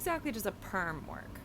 exactly does a perm work?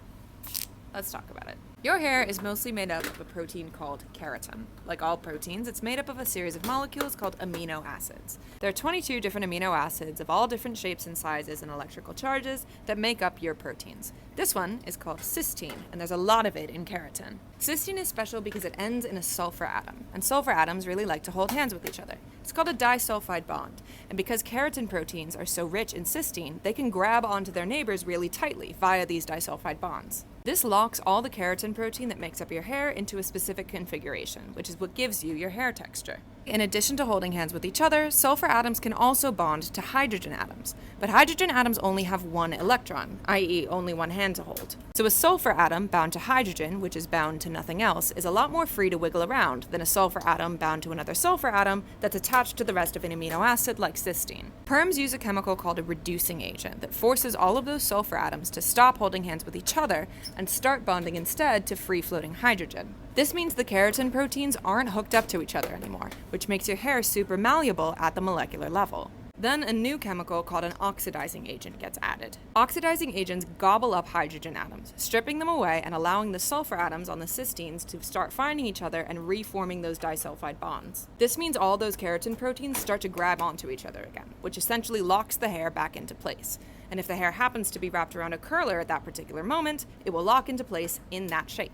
Let's talk about it. Your hair is mostly made up of a protein called keratin. Like all proteins, it's made up of a series of molecules called amino acids. There are 22 different amino acids of all different shapes and sizes and electrical charges that make up your proteins. This one is called cysteine, and there's a lot of it in keratin. Cysteine is special because it ends in a sulfur atom, and sulfur atoms really like to hold hands with each other. It's called a disulfide bond, and because keratin proteins are so rich in cysteine, they can grab onto their neighbors really tightly via these disulfide bonds. This locks all the keratin protein that makes up your hair into a specific configuration, which is what gives you your hair texture. In addition to holding hands with each other, sulfur atoms can also bond to hydrogen atoms, but hydrogen atoms only have one electron, i.e. only one hand to hold. So a sulfur atom bound to hydrogen, which is bound to nothing else, is a lot more free to wiggle around than a sulfur atom bound to another sulfur atom that's attached to the rest of an amino acid like cysteine. Perms use a chemical called a reducing agent that forces all of those sulfur atoms to stop holding hands with each other and start bonding instead to free-floating hydrogen. This means the keratin proteins aren't hooked up to each other anymore, which makes your hair super malleable at the molecular level. Then a new chemical called an oxidizing agent gets added. Oxidizing agents gobble up hydrogen atoms, stripping them away and allowing the sulfur atoms on the cysteines to start finding each other and reforming those disulfide bonds. This means all those keratin proteins start to grab onto each other again, which essentially locks the hair back into place. And if the hair happens to be wrapped around a curler at that particular moment, it will lock into place in that shape.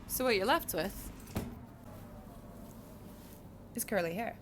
So what you're left with is curly hair.